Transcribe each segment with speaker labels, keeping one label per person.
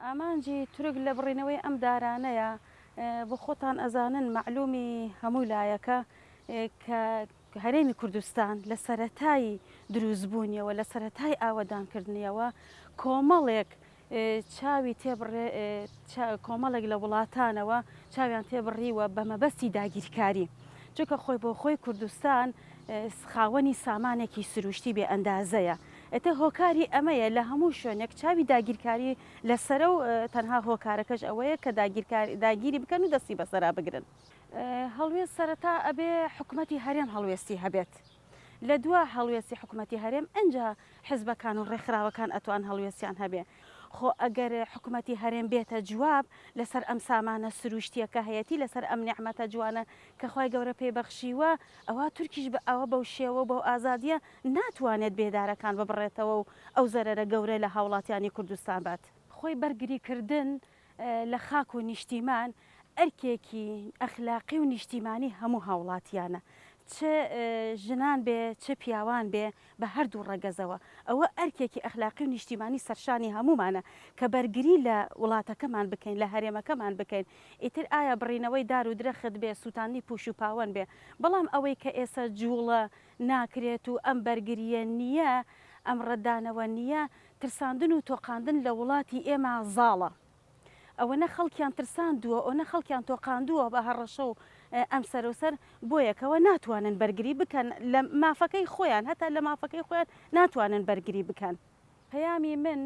Speaker 1: ئامانجی تورک لە بڕینەوەی ئەم دارانەیە بۆ خۆتان ئەزانن معلومی هەموو لایەکە کە هەرێمی کوردستان لە سەرەتایی دروستبوونیەوە لە سەرەتای ئاوەدانکردنیەوە کۆمەڵێک چاوی تێبڕێ کۆمەڵێک لە وڵاتانەوە چاویان تێبڕیوە بە مەبەستی داگیرکاری چونکە خۆی بۆ خۆی کوردستان خاوەنی سامانێکی سروشتی بێ ئەندازەیە. ئێتە هۆکاری ئەمەیە لە هەموو شوێنێک چاوی داگیرکاری لەسرە و تەنها هۆکارەکەش ئەوەیە کە داگیری بکەن و دەستی بەسەرا بگرن. هەڵوێست سەرەتا ئەبێ حکوومەتی هەرێم هەڵوێستی هەبێت. لە دووە هەڵوێستی حکوومەتی هەرێم ئەنجا حزبەکان و ڕێکخراوەکان ئەتوان هەڵوێستیان هەبێ. خۆ ئەگەر حکوومەتی هەرێم بێتە جواب لەسەر ئەم سامانە سروشتیەکە هەیەی لەسەر ئەم نیعمەتە جوانە کە خۆی گەورە پێبەخشیوە ئەوە تورکیش بە ئەوە بەو شێوە بەو ئازادیە ناتوانێت بێدارەکان ببڕێتەوە و ئەو زەرەرە گەورە لە هاوڵاتیانی کوردستان بات. خۆی بەرگریکردن لە خاک و نیشتیمان ئەرکێکی ئەخلاقی و نیشتیمانی هەموو هاوڵاتیانە. چ ژنان بێ چ پیاوان بێ بە هەردوو ڕەگەزەوە ئەوە ئەرکێکی ئەخلاقی و نیشتیمانی سەرشانی هەمومانە کە بەرگری لە وڵاتەکەمان بکەین لە هەرێمەکەمان بکەین. ئیتر ئایا بڕینەوەی دار و درەخت بێ سووتانی پوش و پاوەن بێ بەڵام ئەوەی کە ئێستا جوڵە ناکرێت و ئەم بەرگریە نییە ئەم ڕەدانەوە نییە ترساندن و تۆقااندن لە وڵاتی ئێمە زاڵە. ئەوە نە خەڵکیان ترساندووە ئەو نە خەڵکیان تۆقااندووە بە هەڕەشە و ئەم سەرۆسەر بۆیەکەوە ناتوانن بەرگری بکەن لە مافەکەی خۆیان هەتا لە مافەکەی خۆیان ناتوانن بەرگری بکەن. پەیامی من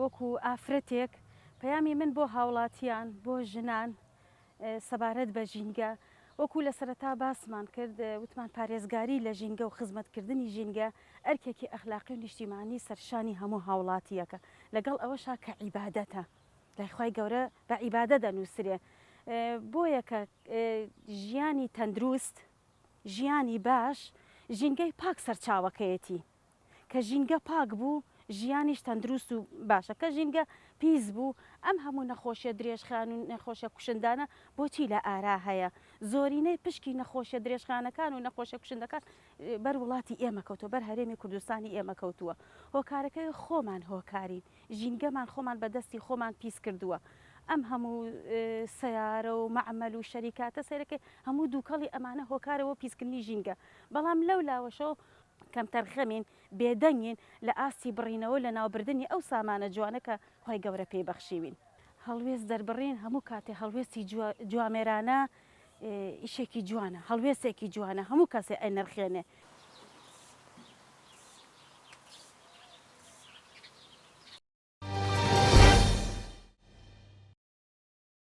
Speaker 1: وەکو ئافرەتێک پەیامی من بۆ هاوڵاتیان بۆ ژنان سەبارەت بە ژینگە وەکو لە سەرەتا باسمان کرد وتمان پارێزگاری لە ژینگە و خزمەتکردنی ژینگە ئەرکێکی ئەخلاقی و نیشتیمانی سەرشانی هەموو هاوڵاتیەکە لەگەڵ ئەوەشا کە عیبادەتە لایخوای گەورە بە عیبادە دەنووسرێ. بۆیە کە ژیانی تەندروست ژیانی باش ژینگەی پاک سەرچاوەکەیەتی کە ژینگە پاک بوو ژیانیش تەندروست و باشە کە ژینگە پیس بوو ئەم هەموو نەخۆشیە درێژخان و نەخۆشە کوشندانە بۆچی لە ئارا هەیە زۆرینەی پشکی نەخۆشیە درێژخانەکان و نەخۆشە کوشندەکان بەر وڵاتی ئێمە کەوتووە بەر هەرێمی کوردستانی ئێمە کەوتووە. هۆکارەکەی خۆمان هۆکارین ژینگەمان خۆمان بەدەستی خۆمان پیس کردووە. ئەم هەموو سیارە و مەعمەل و شەریکاتە سەرەکەی هەموو دووکەڵی ئەمانە هۆکارەوە پیسکردنی ژینگە بەڵام لەو لاوەشەوە کەم تەرخەمین بێدەنگین لە ئاستی بڕینەوە لە ناوبردننی ئەو سامانە جوانەکە خۆی گەورە پێی بەخشیوین. هەڵوێست دەربڕین هەموو کاتێ هەڵوێستی جوامێرانە ئیشێکی جوانە هەڵوێستێکی جوانە هەموو کەسێ ئەی نرخێنێ